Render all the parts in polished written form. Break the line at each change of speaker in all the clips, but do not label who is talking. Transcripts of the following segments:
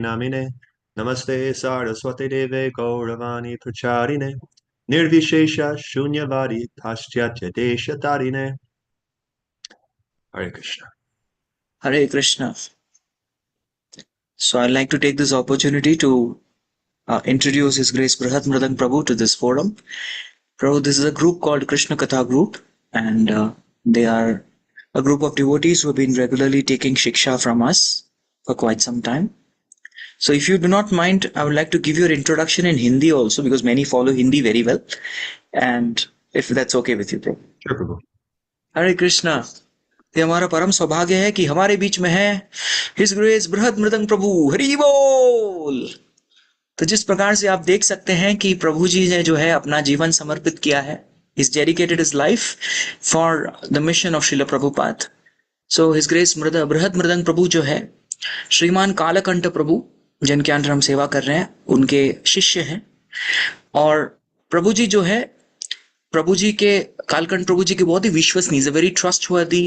namine namaste saraswati deve gauravani pracharine nirvishesha shunyavadi paschatya desha tarine. Hare Krishna.
Hare Krishna. So I'd like to take this opportunity to introduce His Grace Bhrihat Prabhu to this forum. Prabhu, this is a group called Krishna Katha Group, and they are a group of devotees who have been regularly taking shiksha from us for quite some time. So if you do not mind, I would like to give you an introduction in Hindi also, because many follow Hindi very well, and if that's okay with you, Prabhu.
Sure, Prabhu.
हरे कृष्णा। ये हमारा परम सौभाग्य है कि हमारे बीच में है his grace बृहद मृदंग प्रभु। हरि बोल। तो जिस प्रकार से आप देख सकते हैं कि प्रभु जी ने जो है अपना जीवन समर्पित किया है, is dedicated his life for the mission of Srila Prabhupada. So his grace बृहद मृदंग प्रभु जो है श्रीमान कालकंठ प्रभु, जिनके अंडर हम सेवा कर रहे हैं, उनके शिष्य हैं। और प्रभु जी जो है, प्रभु जी के कालकंठ प्रभु जी के बहुत ही विश्वसनीय, very trustworthy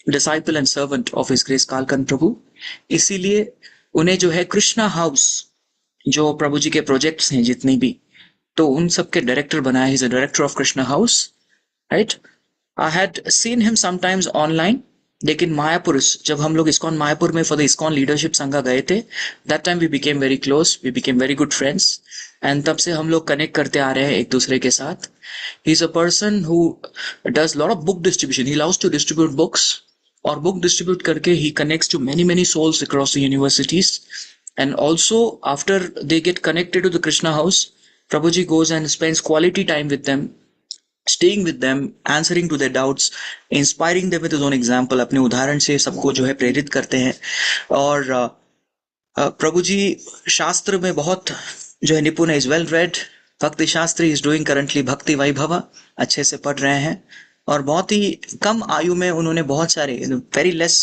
disciple and servant of his grace Kalakantha Prabhu. इसीलिए उन्हें जो है कृष्णा हाउस, जो प्रभु जी के प्रोजेक्ट्स हैं जितने भी, तो उन सब के डायरेक्टर बनाया। Is a director of Krishna house, right. I had seen him sometimes online, लेकिन मायापुर, जब हम लोग इस्कॉन मायापुर में फॉर द इस्कॉन लीडरशिप संघा गए थे, that time we became very close, we became very good friends, and तब से हम लोग कनेक्ट करते आ रहे हैं एक दूसरे के साथ। He is a person who does lot of book distribution, he loves to distribute books, और बुक डिस्ट्रीब्यूट करके he connects to many many souls across the universities. And also after they get connected to the Krishna house, Prabhu ji goes and spends quality time with them, staying with them, answering to their doubts, inspiring them with his own example, अपने उदाहरण से सबको जो है प्रेरित करते हैं। और प्रभु जी शास्त्र में बहुत जो है निपुण है, इज वेल रेड। भक्ति शास्त्र इज डूइंग करंटली भक्ति वैभव, अच्छे से पढ़ रहे हैं, और बहुत ही कम आयु में उन्होंने बहुत सारे, very less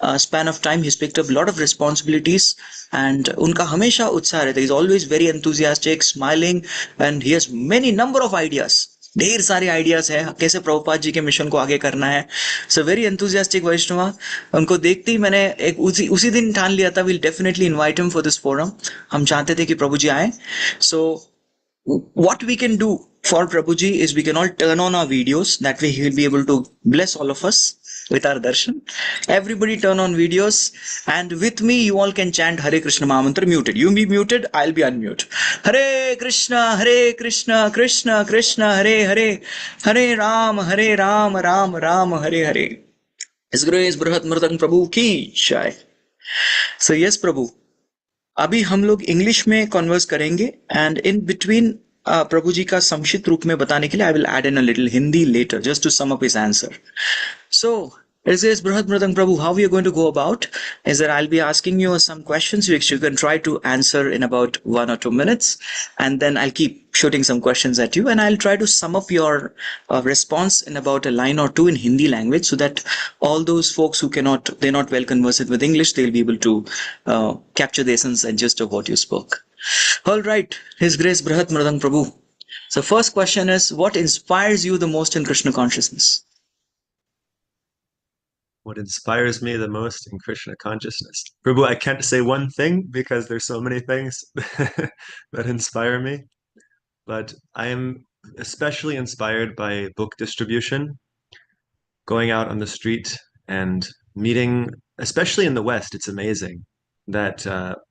span of time, he picked up lot of responsibilities, and उनका हमेशा उत्साह रहता है। Is always very enthusiastic, smiling, and he has many number of ideas, ढेर सारे आइडियाज है कैसे प्रभुपाद जी के मिशन को आगे करना है। सो वेरी एंथुजियास्टिक वैष्णव। उनको देखते ही मैंने एक उसी दिन ठान लिया था, will definitely invite him for this forum. हम चाहते थे कि प्रभु जी आए। सो what we can do for Prabhuji is we can all turn on our videos, that way he will be able to bless all of us with our darshan. Everybody turn on videos, and with me you all can chant Hare Krishna Mahamantra muted. You be muted, I'll be unmute. Hare Krishna Krishna Krishna Hare Hare, Hare Ram Ram Ram Hare Hare. His Grace Bhrihat Prabhu ki jai. So yes Prabhu, अभी हम लोग English में converse करेंगे, and in between प्रभु जी का संक्षिप्त रूप में बताने के लिए I will add in a little Hindi letter just to sum up his answer. So It says, Bhrihat Mridanga Prabhu, how we are going to go about is that I'll be asking you some questions which you can try to answer in about 1 or 2 minutes, and then I'll keep shooting some questions at you, and I'll try to sum up your response in about a line or two in Hindi language, so that all those folks who they're not well conversant with English, they'll be able to capture the essence and gist of what you spoke. All right, His Grace Bhrihat Mridanga Prabhu. So first question is, what inspires you the most in Krishna consciousness?
What inspires me the most in Krishna consciousness? Prabhu, I can't say one thing because there's so many things that inspire me, but I am especially inspired by book distribution, going out on the street and meeting, especially in the West. It's amazing that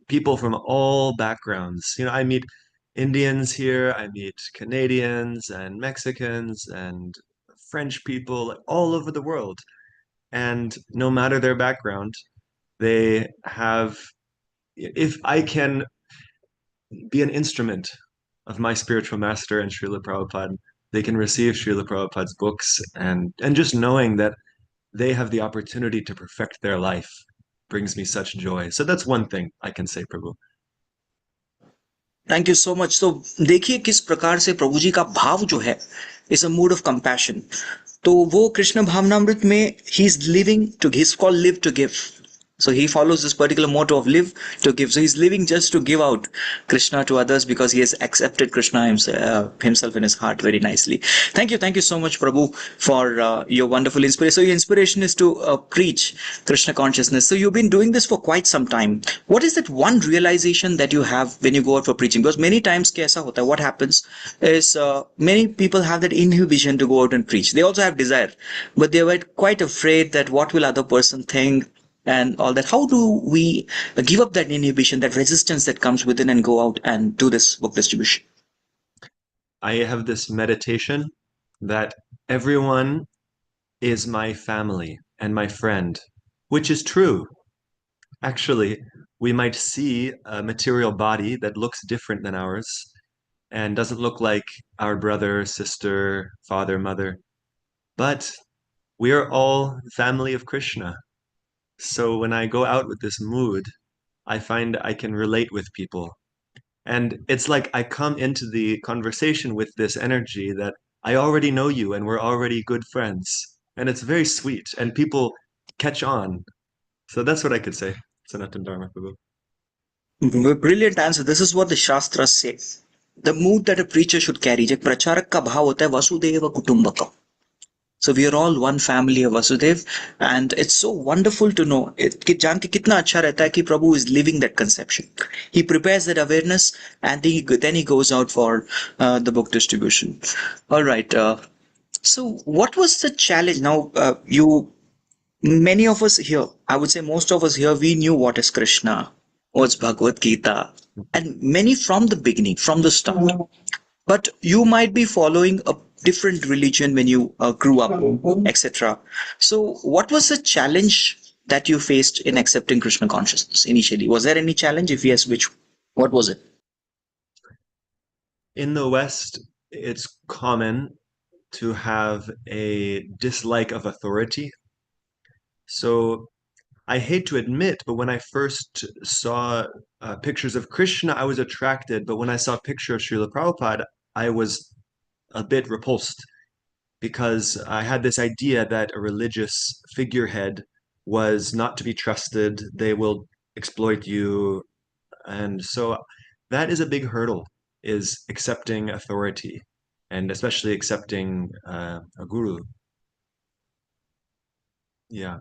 people from all backgrounds, I meet Indians here, I meet Canadians and Mexicans and French people all over the world. And no matter their background, they have, if I can be an instrument of my spiritual master and Srila Prabhupada, they can receive Srila Prabhupada's books, and just knowing that they have the opportunity to perfect their life brings me such joy. So that's one thing I can say, Prabhu.
Thank you so much. तो देखिए किस प्रकार से प्रभु जी का भाव जो है is a mood of compassion. तो वो कृष्ण भावनामृत में ही is living to, he is called live to give. So he follows this particular motto of live to give. So he's living just to give out Krishna to others because he has accepted Krishna himself in his heart very nicely. Thank you so much, Prabhu, for your wonderful inspiration. So your inspiration is to preach Krishna consciousness. So you've been doing this for quite some time. What is that one realization that you have when you go out for preaching? Because many times, kaisa hota, what happens is many people have that inhibition to go out and preach. They also have desire, but they were quite afraid that what will other person think and all that. How do we give up that inhibition, that resistance that comes within and go out and do this book distribution?
I have this meditation that everyone is my family and my friend, which is true. Actually, we might see a material body that looks different than ours and doesn't look like our brother, sister, father, mother, but we are all family of Krishna. So when I go out with this mood, I find I can relate with people. And it's like I come into the conversation with this energy that I already know you and we're already good friends. And it's very sweet and people catch on. So that's what I could say. Sanatana Dharma Prabhu.
Brilliant answer. This is what the Shastras say. The mood that a preacher should carry. एक प्रचारक का भाव होता है Vasudev कुटुंबकम. So we are all one family of Vasudev, and it's so wonderful to know. कि जान के कितना अच्छा रहता है कि Prabhu is living that conception. He prepares that awareness, and then he goes out for the book distribution. All right. So what was the challenge? Now many of us here, I would say most of us here, we knew what is Krishna, what's Bhagavad Gita, and many from the beginning, from the start. But you might be following a different religion when you grew up, etc. So, what was the challenge that you faced in accepting Krishna consciousness initially? Was there any challenge? If yes, what was it?
In the West, it's common to have a dislike of authority. So I hate to admit, but when I first saw pictures of Krishna, I was attracted. But when I saw a picture of Srila Prabhupada, I was a bit repulsed because I had this idea that a religious figurehead was not to be trusted. They will exploit you. And so that is a big hurdle, is accepting authority and especially accepting a guru. Yeah.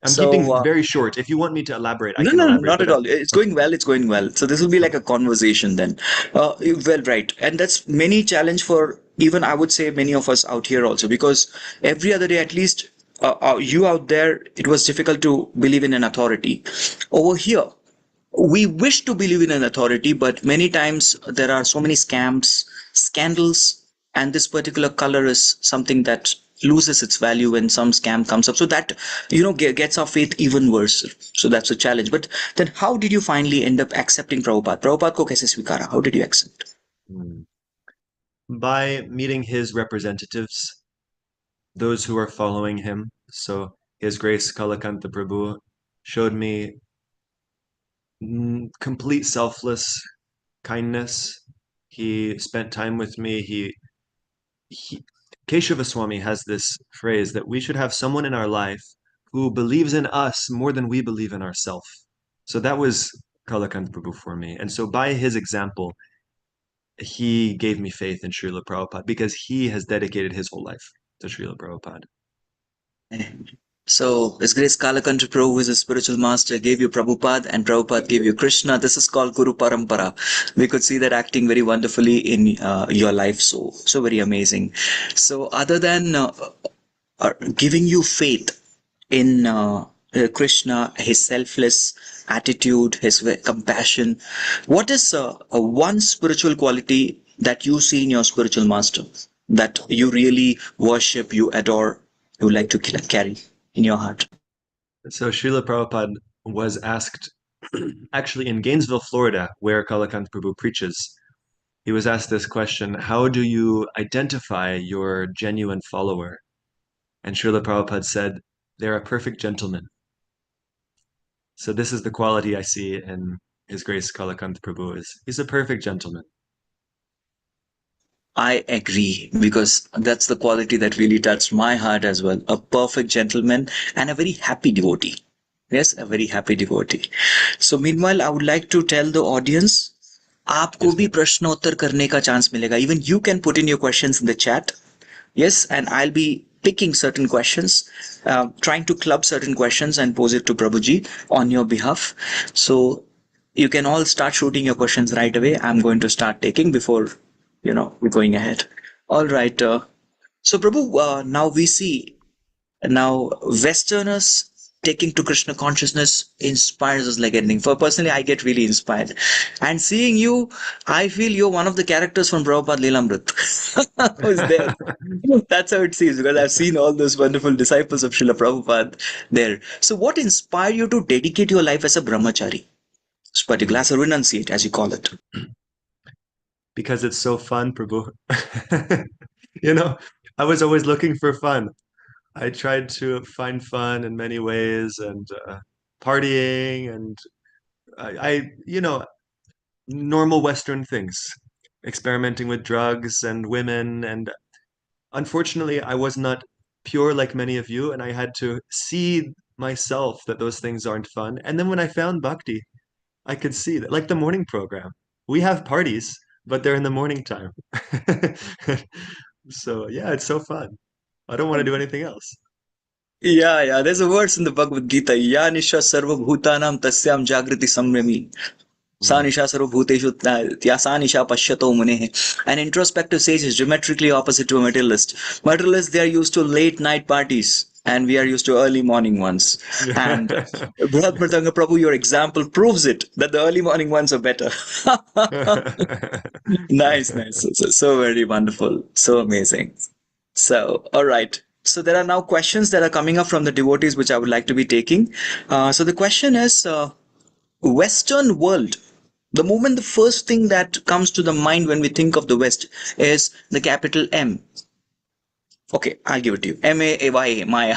I'm
So,
keeping very short. If you want me to elaborate, I
no,
can
no,
elaborate,
not
but
at all. It's going well. It's going well. So this will be like a conversation then. Well, right. And that's many challenge for even I would say many of us out here also because every other day at least you out there it was difficult to believe in an authority. Over here we wish to believe in an authority, but many times there are so many scams, scandals, and this particular color is something that loses its value when some scam comes up. So that, gets our faith even worse. So that's a challenge. But then how did you finally end up accepting Prabhupada? Prabhupada ko kaise svikara? How did you accept?
mm, by meeting his representatives, those who are following him. So His Grace Kalakanta Prabhu showed me complete selfless kindness. He spent time with me. He Keshava Swami has this phrase that we should have someone in our life who believes in us more than we believe in ourselves. So that was Kalakant Prabhu for me. And so by his example, he gave me faith in Srila Prabhupada because he has dedicated his whole life to Srila Prabhupada.
So, His Grace Kalakanta Prabhu, who is a spiritual master, gave you Prabhupada and Prabhupada gave you Krishna. This is called Guru Parampara. We could see that acting very wonderfully in your life. So very amazing. So, other than giving you faith in Krishna, his selfless attitude, his compassion, what is a one spiritual quality that you see in your spiritual master that you really worship, you adore, you like to carry in your heart?
So Srila Prabhupada was asked, actually in Gainesville, Florida, where Kalakant Prabhu preaches, he was asked this question, how do you identify your genuine follower? And Srila Prabhupada said, they're a perfect gentleman. So this is the quality I see in His Grace Kalakant Prabhu is he's a perfect gentleman.
I agree because that's the quality that really touched my heart as well. A perfect gentleman and a very happy devotee. Yes, a very happy devotee. So meanwhile, I would like to tell the audience, आपको
Yes,
भी
ma'am.
प्रश्नोत्तर करने का chance मिलेगा. Even you can put in your questions in the chat. Yes, and I'll be picking certain questions, trying to club certain questions and pose it to Prabhuji on your behalf. So you can all start shooting your questions right away. I'm going to start taking before, we're going ahead. All right. So Prabhu, now we see now Westerners taking to Krishna consciousness inspires us like anything. For personally, I get really inspired. And seeing you, I feel you're one of the characters from Prabhupada Leelamrit. Who's there? That's how it seems because I've seen all those wonderful disciples of Srila Prabhupada there. So, what inspired you to dedicate your life as a brahmachari, particularly
Mm.
as a renunciate, as you call it?
Because it's so fun, Prabhu. You know, I was always looking for fun. I tried to find fun in many ways and partying and normal Western things, experimenting with drugs and women. And unfortunately, I was not pure like many of you, and I had to see myself that those things aren't fun. And then when I found Bhakti, I could see that, like the morning program. We have parties, but they're in the morning time. So yeah, it's so fun. I don't want to do anything else.
Yeah, yeah. There's a verse in the Bhagavad Gita. Ya nisha sarva bhutanam tasyam jagriti samyami. Sa
Mm.
nisha sarva bhuteshu tya sa nisha pashyato munehe. An introspective sage is diametrically opposite to a materialist. Materialists, they are used to late night parties. And we are used to early morning ones. And Bhrihat Mridanga Prabhu, your example proves it that the early morning ones are better. Nice, nice. So very wonderful. So amazing. So, all right. So there are now questions that are coming up from the devotees, which I would like to be taking. So the question is, Western world. The moment the first thing that comes to the mind when we think of the West is the capital M. Okay, I'll give it to you. M-A-Y-A, Maya.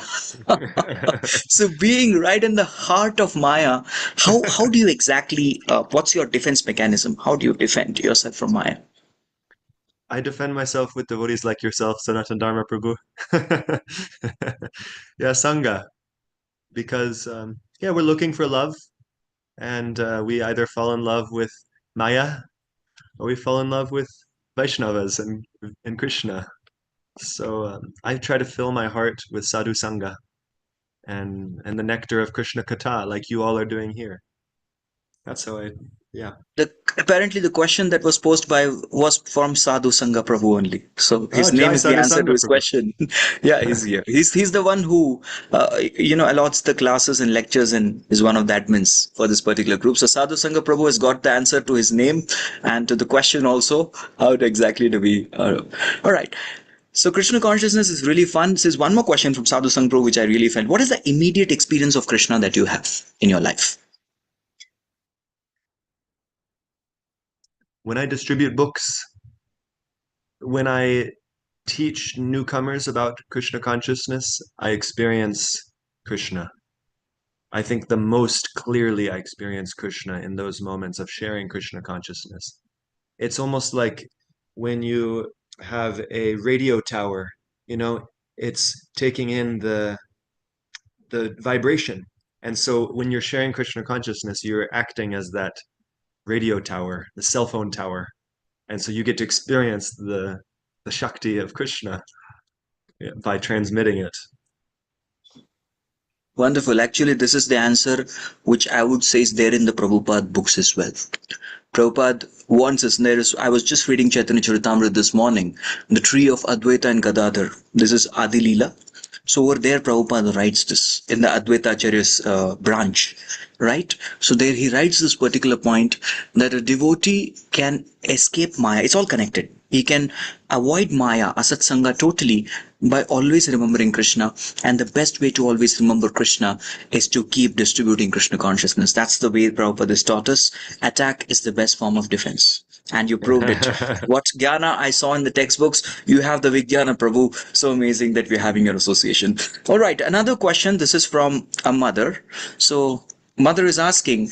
So being right in the heart of Maya, how do you exactly, what's your defense mechanism? How do you defend yourself from Maya?
I defend myself with devotees like yourself, Sanatana Dharma Prabhu. Yeah, Sangha, because yeah, we're looking for love, and we either fall in love with Maya or we fall in love with Vaishnavas and Krishna. So I try to fill my heart with sadhu sangha and the nectar of Krishna Katha, like you all are doing here. That's how I, yeah.
Apparently the question that was posed by was from Sadhu Sangha Prabhu only. So
Oh,
his name
Jai
is the
Sadhu
answer to
Sangha
his
Prabhu.
question. Yeah, he's here. He's the one who allots the classes and lectures and is one of the admins for this particular group. So Sadhu Sangha Prabhu has got the answer to his name and to the question also. How exactly do we? All right. So Krishna consciousness is really fun. This is one more question from Sadhu Sangha Prabhu, which I really felt. What is the immediate experience of Krishna that you have in your life?
When I distribute books, when I teach newcomers about Krishna consciousness, I experience Krishna. I think the most clearly I experience Krishna in those moments of sharing Krishna consciousness. It's almost like when you have a radio tower, you know, it's taking in the vibration. And so when you're sharing Krishna consciousness, you're acting as that radio tower, the cell phone tower. And so you get to experience the Shakti of Krishna, yeah, by transmitting it.
Wonderful. Actually, this is the answer which I would say is there in the Prabhupada books as well. Prabhupada wants us. I was just reading Chaitanya Charitamrita this morning, the tree of Advaita and Gadadhar. This is Adi Leela. So over there, Prabhupada writes this in the Advaita Acharya's branch, right? So there he writes this particular point that a devotee can escape Maya. It's all connected. He can avoid Maya, Asat Sangha totally by always remembering Krishna. And the best way to always remember Krishna is to keep distributing Krishna consciousness. That's the way Prabhupada has taught us. Attack is the best form of defense. And you proved it. What jnana I saw in the textbooks, you have the Vijnana Prabhu. So amazing that we're having your association. All right, another question. This is from a mother. So, mother is asking,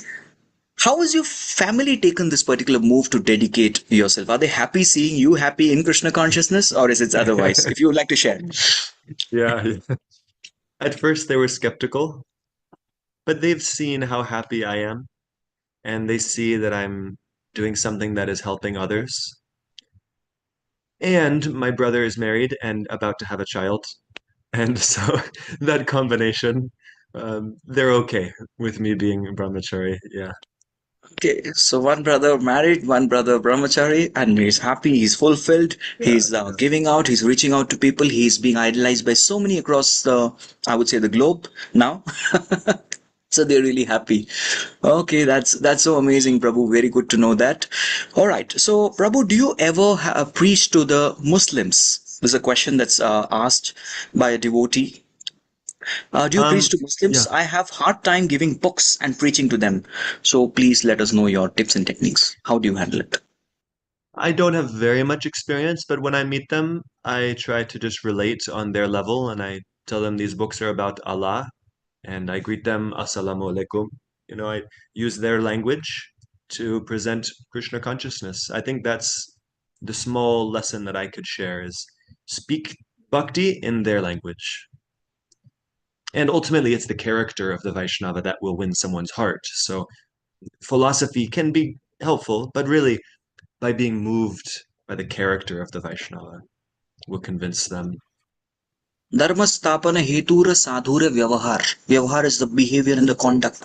how has your family taken this particular move to dedicate yourself? Are they happy seeing you happy in Krishna consciousness, or is it otherwise? If you would like to share.
Yeah. At first they were skeptical, but they've seen how happy I am, and they see that I'm doing something that is helping others. And my brother is married and about to have a child. And so that combination, they're okay with me being brahmachari. Yeah.
Okay, so one brother married, one brother brahmachari, and he's happy, he's fulfilled,
Yeah.
he's giving out, he's reaching out to people, he's being idolized by so many across the, I would say, the globe now. So they're really happy. Okay, that's so amazing, Prabhu. Very good to know that. All right. So, Prabhu, do you ever preach to the Muslims? There's a question that's asked by a devotee. Do you preach to
Yeah.
Muslims? I have hard time giving books and preaching to them. So please let us know your tips and techniques. How do you handle it?
I don't have very much experience, but when I meet them, I try to just relate on their level and I tell them these books are about Allah and I greet them Assalamu alaikum. I use their language to present Krishna consciousness. I think that's the small lesson that I could share is speak bhakti in their language. And ultimately, it's the character of the Vaishnava that will win someone's heart. So philosophy can be helpful, but really, by being moved by the character of the Vaishnava, will convince them.
Dharma stapana hetura sadhura vyavahar. Vyavahar is the behavior and the conduct.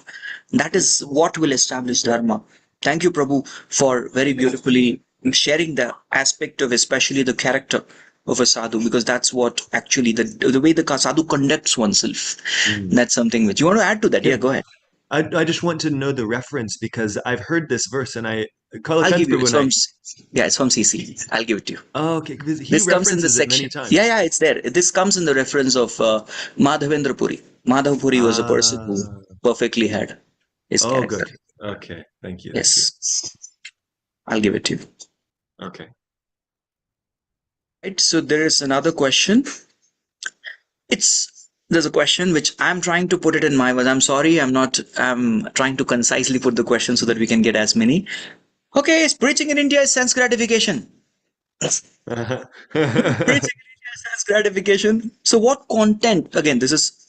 That is what will establish Dharma. Thank you, Prabhu, for very beautifully sharing the aspect of especially the character of a sadhu, because that's what actually the way the sadhu conducts oneself.
Mm.
That's something which you want to add to that. Yeah,
Yeah,
go ahead.
I just want to know the reference because I've heard this verse and I,
I'll
Kalachand
give you.
Prabhu and I,
Yeah, it's from CC. I'll give it to you.
oh, okay, because he
This comes in the
references it many
section. Yeah,
times.
yeah, it's there. This comes in the reference of Madhavendra Puri. Madhav Puri was a person who
Ah,
perfectly had his
oh,
character.
good. Okay, thank you, thank you.
Yes, I'll give it to you.
Okay.
Right, so there is another question. There's a question which I'm trying to put it in my words. I'm sorry, I'm trying to concisely put the question so that we can get as many. Okay, preaching in India is sense gratification. Preaching in India is sense gratification. So what content? Again, this is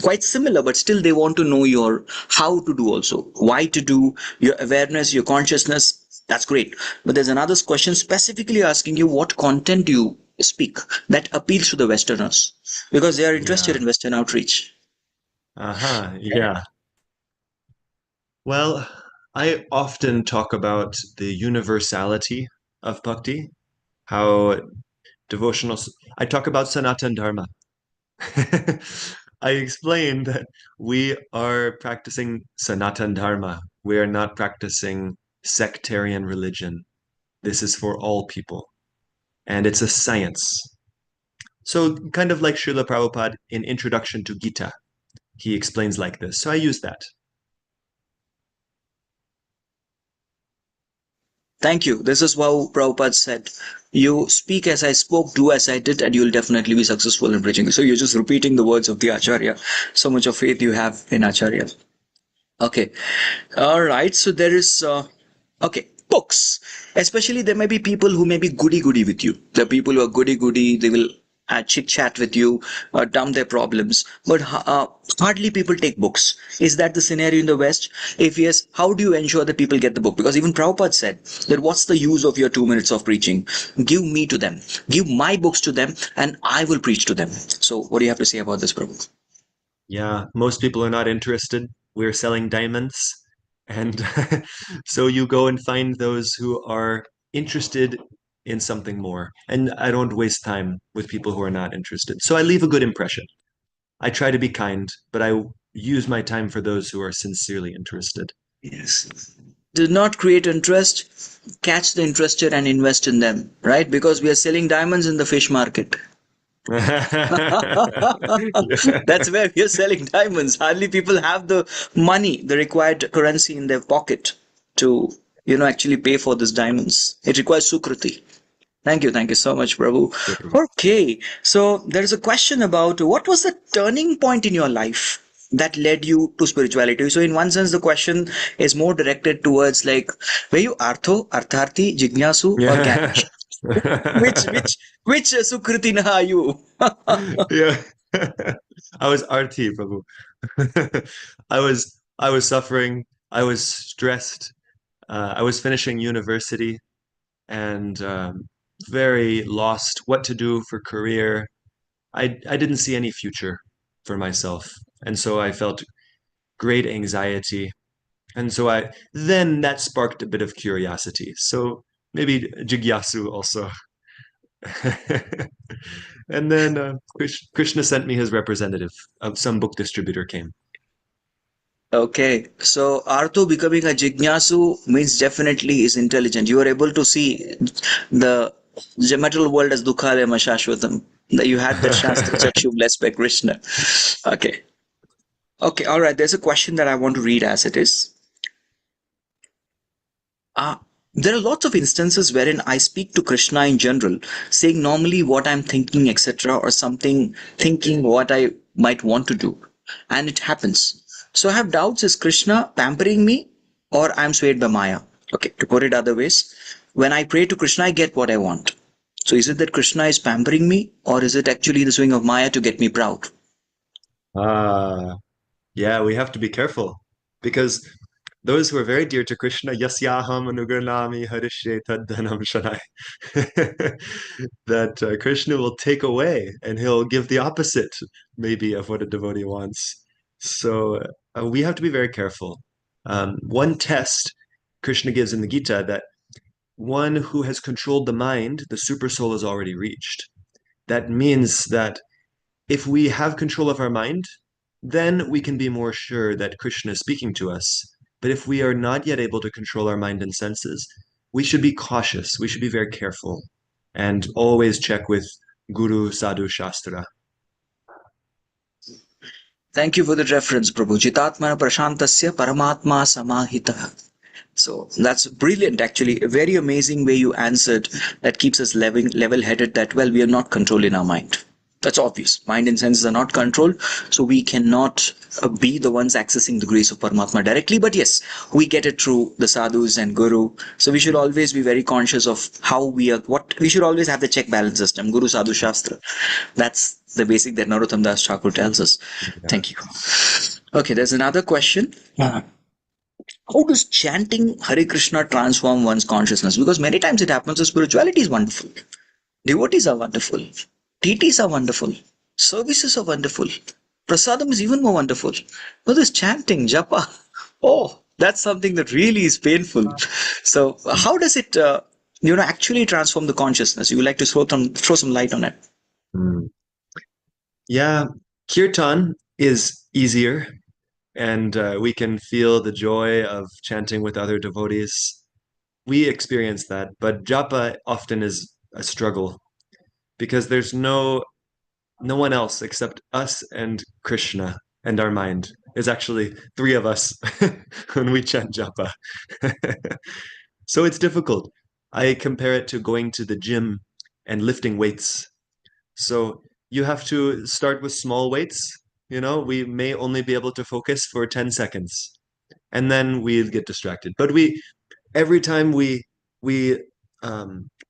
quite similar, but still they want to know your how to do also, why to do, your awareness, your consciousness. That's great. But there's another question specifically asking you what content do you speak that appeals to the Westerners because they are interested
Yeah.
in Western outreach.
Uh-huh. Yeah. Well, I often talk about the universality of bhakti, how devotional. I talk about Sanatana Dharma. I explain that we are practicing Sanatana Dharma. We are not practicing sectarian religion. This is for all people, and it's a science. So, kind of like Srila Prabhupada in Introduction to Gita, he explains like this. So I use that.
Thank you. This is how Prabhupada said, you speak as I spoke, do as I did, and you'll definitely be successful in preaching. So you're just repeating the words of the Acharya. So much of faith you have in Acharya. Okay. All right. So there is, okay, books. Especially there may be people who may be goody goody with you. The people who are goody goody, they will chit chat with you, dump their problems. But hardly people take books. Is that the scenario in the West? If yes, how do you ensure that people get the book? Because even Prabhupada said that what's the use of your 2 minutes of preaching? Give me to them. Give my books to them and I will preach to them. So what do you have to say about this, Prabhu?
Yeah, most people are not interested. We're selling diamonds. And so you go and find those who are interested in something more. And I don't waste time with people who are not interested. So I leave a good impression. I try to be kind, but I use my time for those who are sincerely interested.
Yes. Do not create interest, catch the interested and invest in them, right? Because we are selling diamonds in the fish market. That's where we are selling diamonds. Hardly people have the money, the required currency in their pocket to, actually pay for these diamonds. It requires Sukruti. Thank you so much, Prabhu. Okay, so there is a question about what was the turning point in your life that led you to spirituality? So, in one sense, the question is more directed towards like, were you Artharthi, Jignasu, or Gyan?
Yeah.
Which Sukritina are you?
Yeah. I was RT, Prabhu. I was suffering. I was stressed. I was finishing university and very lost what to do for career. I didn't see any future for myself, and so I felt great anxiety. And so I then that sparked a bit of curiosity. So maybe jigyasu also. And then Krishna sent me his representative. Some book distributor came.
Okay, so Arthu becoming a Jignasu means definitely is intelligent. You are able to see the material world as Dukhalaya Shashvatam. That you had that Shastra Chakshu blessed by Krishna. Okay. Okay, all right. There's a question that I want to read as it is. Uh, there are lots of instances wherein I speak to Krishna in general, saying normally what I'm thinking, etc., or something, thinking what I might want to do, and it happens. So I have doubts: is Krishna pampering me, or I'm swayed by Maya? Okay, to put it other ways, when I pray to Krishna, I get what I want. So is it that Krishna is pampering me, or is it actually the swing of Maya to get me proud?
Ah, yeah, we have to be careful because those who are very dear to Krishna, yasyaham anugarnami harishe taddanam shanai, that Krishna will take away and he'll give the opposite, maybe, of what a devotee wants. So we have to be very careful. One test Krishna gives in the Gita that one who has controlled the mind, the super soul is already reached. That means that if we have control of our mind, then we can be more sure that Krishna is speaking to us. But if we are not yet able to control our mind and senses, we should be cautious. We should be very careful and always check with Guru Sadhu Shastra.
Thank you for the reference, Prabhu. Jitatmana prashantasya paramatma samahitah. So that's brilliant, actually. A very amazing way you answered that keeps us level headed that, well, we are not controlling our mind. That's obvious. Mind and senses are not controlled, so we cannot be the ones accessing the grace of Paramatma directly. But yes, we get it through the sadhus and guru. So we should always be very conscious of how we are, what we should always have the check balance system, Guru Sadhu Shastra. That's the basic that Narottam Das Thakur tells us.
Yeah.
Thank you. Okay, there's another question. How does chanting Hare Krishna transform one's consciousness? Because many times it happens, the spirituality is wonderful. Devotees are wonderful. TTs are wonderful. Services are wonderful. Prasadam is even more wonderful. But this chanting, japa, oh, that's something that really is painful. So how does it, actually transform the consciousness? You would like to throw some light on it?
Mm. Yeah, kirtan is easier, and we can feel the joy of chanting with other devotees. We experience that, but japa often is a struggle because there's no one else except us and Krishna and our mind. It's actually three of us when we chant japa. So it's difficult. I compare it to going to the gym and lifting weights. So you have to start with small weights. We may only be able to focus for 10 seconds and then we get distracted. But every time we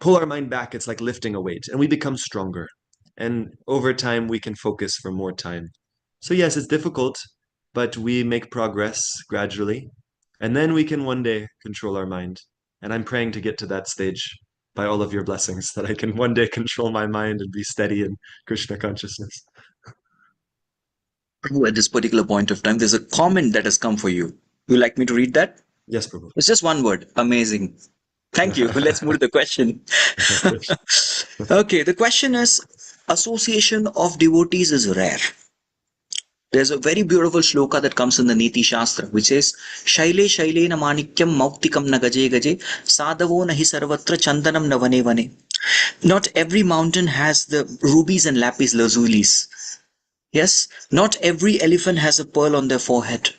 pull our mind back, it's like lifting a weight, and we become stronger. And over time, we can focus for more time. So yes, it's difficult, but we make progress gradually, and then we can one day control our mind. And I'm praying to get to that stage by all of your blessings, that I can one day control my mind and be steady in Krishna consciousness.
At this particular point of time, there's a comment that has come for you. Would you like me to read that?
Yes, Prabhu.
It's just one word. Amazing. Thank you. Let's move to the question. Okay, the question is, association of devotees is rare. There's a very beautiful shloka that comes in the Niti Shastra, which says, Shaile Shaile na manikyam mauktikam na gaje gaje, sadavo nahi sarvatra chandanam na vane vane. Not every mountain has the rubies and lapis lazulis. Yes, not every elephant has a pearl on their forehead.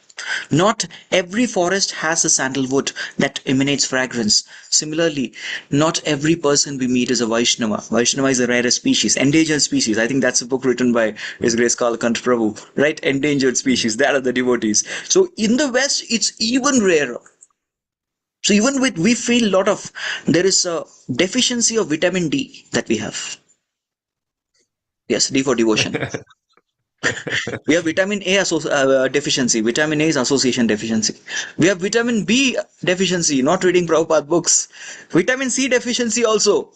Not every forest has a sandalwood that emanates fragrance. Similarly, not every person we meet is a Vaishnava. Vaishnava is a rare species, endangered species. I think that's a book written by His Grace Kalakant Prabhu, right? Endangered species, that are the devotees. So in the West, it's even rarer. So even with, we feel there is a deficiency of vitamin D that we have. Yes, D for devotion. We have vitamin A deficiency. Vitamin A is association deficiency. We have vitamin B deficiency, not reading Prabhupada books. Vitamin C deficiency also.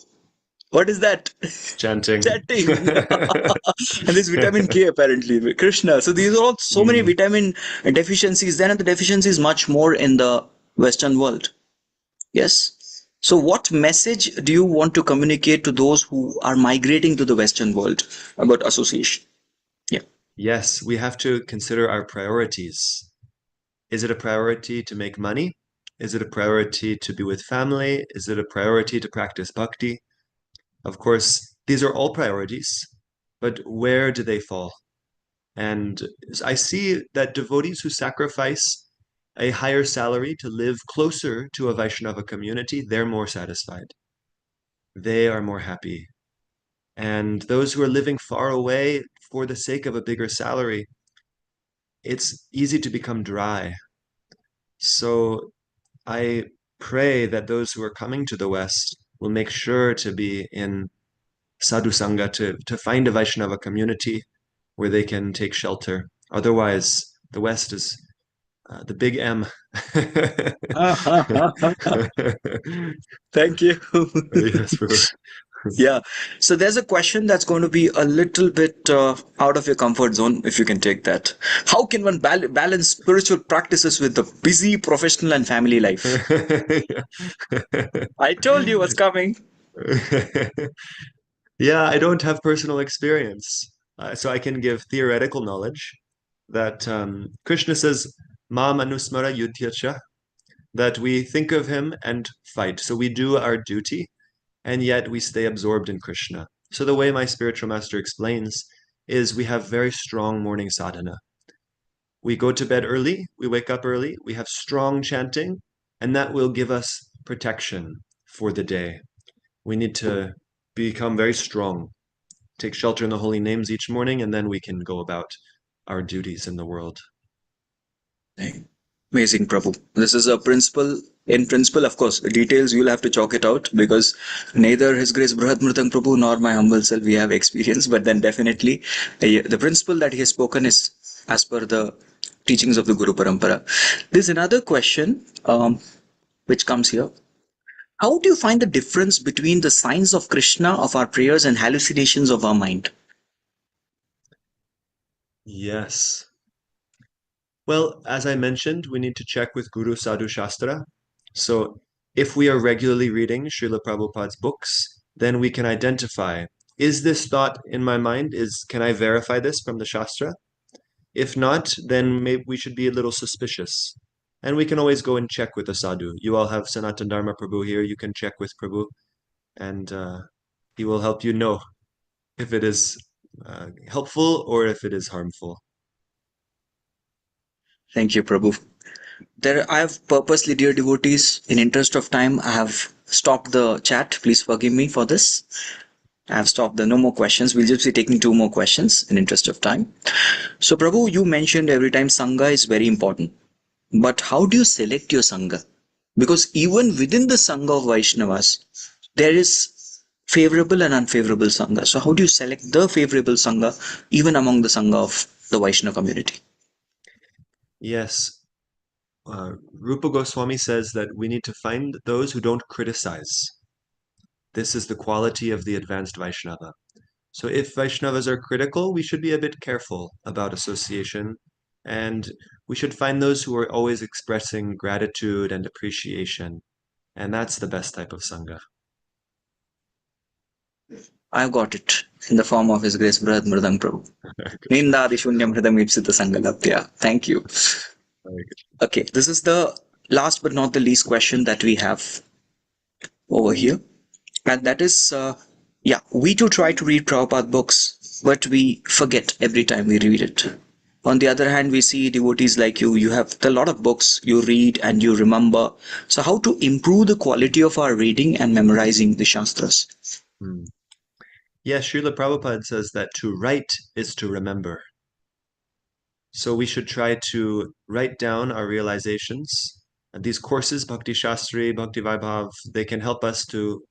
What is that?
Chanting.
Chatting. And this vitamin K apparently. Krishna. So these are all so many
Mm.
vitamin deficiencies. Then the deficiency is much more in the Western world. Yes. So what message do you want to communicate to those who are migrating to the Western world about association? Yeah.
Yes, we have to consider our priorities. Is it a priority to make money? Is it a priority to be with family? Is it a priority to practice bhakti? Of course, these are all priorities, but where do they fall? And I see that devotees who sacrifice a higher salary to live closer to a Vaishnava community, they're more satisfied. They are more happy. And those who are living far away for the sake of a bigger salary, it's easy to become dry. So I pray that those who are coming to the West will make sure to be in sadhu sangha, to find a Vaishnava community where they can take shelter. Otherwise, the West is the big M.
Thank you.
Yes, Prabhu.
Yeah. So there's a question that's going to be a little bit out of your comfort zone, if you can take that. How can one balance spiritual practices with the busy professional and family life? I told you what's coming.
Yeah, I don't have personal experience, so I can give theoretical knowledge that Krishna says, "Mam anusmara yudhyacha," that we think of him and fight. So we do our duty, and yet we stay absorbed in Krishna. So the way my spiritual master explains is we have very strong morning sadhana. We go to bed early, we wake up early, we have strong chanting, and that will give us protection for the day. We need to become very strong, take shelter in the holy names each morning, and then we can go about our duties in the world.
Amazing, Prabhu. This is a principle. In principle, of course, details you'll have to chalk it out because neither His Grace Bhrihat Prabhu nor my humble self we have experience. But then definitely, the principle that he has spoken is as per the teachings of the Guru Parampara. There's another question which comes here. How do you find the difference between the signs of Krishna of our prayers and hallucinations of our mind?
Yes. Well, as I mentioned, we need to check with Guru Sadhu Shastra. So if we are regularly reading Srila Prabhupada's books, then we can identify, is this thought in my mind? Can I verify this from the Shastra? If not, then maybe we should be a little suspicious. And we can always go and check with the sadhu. You all have Sanatana Dharma Prabhu here. You can check with Prabhu, and he will help you know if it is helpful or if it is harmful.
Thank you, Prabhu. There, I have purposely, dear devotees, in interest of time, I have stopped the chat. Please forgive me for this. I have stopped the no more questions. We'll just be taking two more questions in interest of time. So, Prabhu, you mentioned every time Sangha is very important. But how do you select your Sangha? Because even within the Sangha of Vaishnavas, there is favorable and unfavorable Sangha. So, how do you select the favorable Sangha even among the Sangha of the Vaishnava community?
Yes, Rupa Goswami says that we need to find those who don't criticize. This is the quality of the advanced Vaishnava. So if Vaishnavas are critical, we should be a bit careful about association, and we should find those who are always expressing gratitude and appreciation, and that's the best type of Sangha.
I've got it in the form of His Grace Bhrihat Prabhu. Nindadi Shunyam Hridam Ipsita Sangalapya. Thank you. Okay, this is the last but not the least question that we have over here. And that is, yeah, we too try to read Prabhupada books, but we forget every time we read it. On the other hand, we see devotees like you have a lot of books you read and you remember. So how to improve the quality of our reading and memorizing the Shastras?
Yes, Srila Prabhupada says that to write is to remember. So we should try to write down our realizations. And these courses, Bhakti Shastri, Bhakti Vaibhav, they can help us to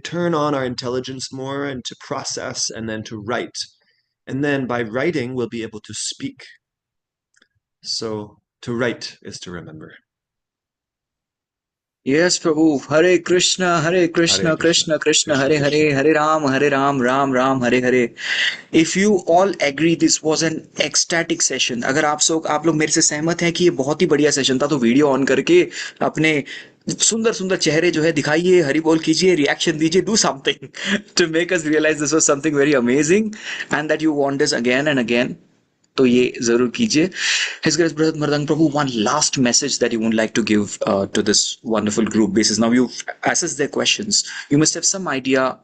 turn on our intelligence more and to process and then to write. And then by writing, we'll be able to speak. So to write is to remember.
Yes, Prabhu. Hare Krishna,
Hare Krishna,
Krishna Krishna,
Krishna
Hare
Krishna.
Hare, Hare Ram, Ram Hare Hare. If you all agree this was an ecstatic session, अगर आप लोग मेरे से सहमत हैं कि ये बहुत ही बढ़िया सेशन था, तो वीडियो ऑन करके अपने सुंदर सुंदर चेहरे जो है दिखाइए, हरि बोल कीजिए, रिएक्शन दीजिए, do something to make us realize this was something very amazing and that you want this again and again. तो ये जरूर कीजिए. His Grace Bhrihat Mridanga Prabhu, one last message that you would like to give to this wonderful group basis. Now you've assessed their questions. You must have some idea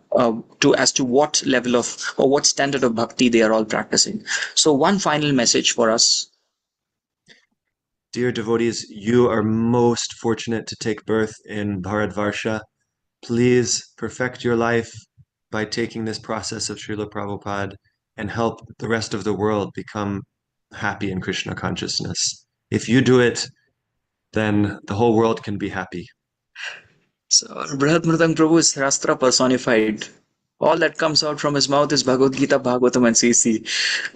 to as to what level of or what standard of bhakti they are all practicing. So one final message for us.
Dear devotees, you are most fortunate to take birth in Bharatvarsha. Please perfect your life by taking this process of Srila Prabhupada and help the rest of the world become happy in Krishna consciousness. If you do it, then the whole world can be happy.
So Bhrihat Mridanga Prabhu is Shastra personified. All that comes out from his mouth is Bhagavad Gita, Bhagavatam and CC.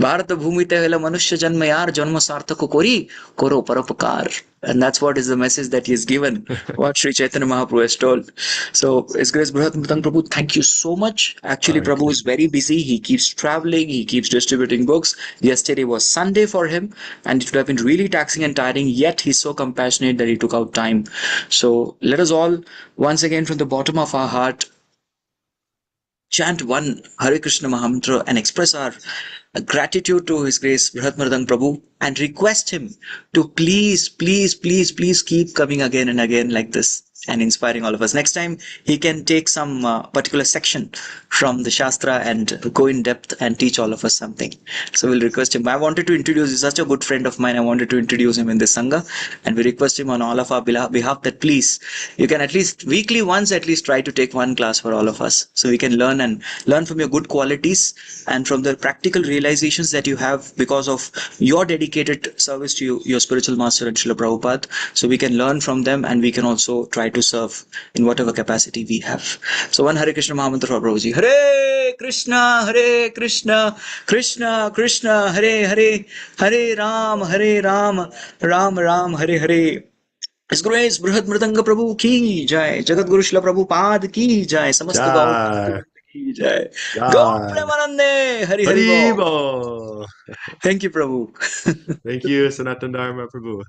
Bharata Bhumite Vela Manushya Janma Yar Janma Sarthako Kori Koro Paropakar. And that's what is the message that he has given, what Sri Chaitanya Mahaprabhu has told. So, His Grace Bhrihat Mridanga Prabhu, thank you so much. Actually,
Hare
Prabhu is
Krishna.
very busy. He keeps traveling, he keeps distributing books. Yesterday was Sunday for him, and it would have been really taxing and tiring, yet he's so compassionate that he took out time. So, let us all, once again, from the bottom of our heart, chant one Hare Krishna Mahamantra and express our gratitude to His Grace Bhrihat Mridanga Prabhu and request him to please keep coming again and again like this and inspiring all of us. Next time, he can take some particular section from the Shastra and go in depth and teach all of us something. So we'll request him. I wanted to introduce, he's such a good friend of mine. I wanted to introduce him in this Sangha, and we request him on all of our behalf that please, you can at least weekly once at least try to take one class for all of us so we can learn and learn from your good qualities and from the practical realizations that you have because of your dedicated service to your spiritual master and Srila Prabhupada. So we can learn from them and we can also try to serve in whatever capacity we have. So one Hare Krishna Mahamantra for Prabhuji. Hare Krishna, Krishna Krishna, Hare Hare, Hare Ram, Ram Hare Hare. His Grace Bhrihat Mridanga Prabhu ki jai, Jagat Guru Shila Prabhupada ki jai, समस्त गौर
Jai,
की जय. गौर
Jai,
प्रेमानंदे हरि हरि बोल.
Haribo.
Thank you, Prabhu.
Thank you, Sanatana Dharma Prabhu.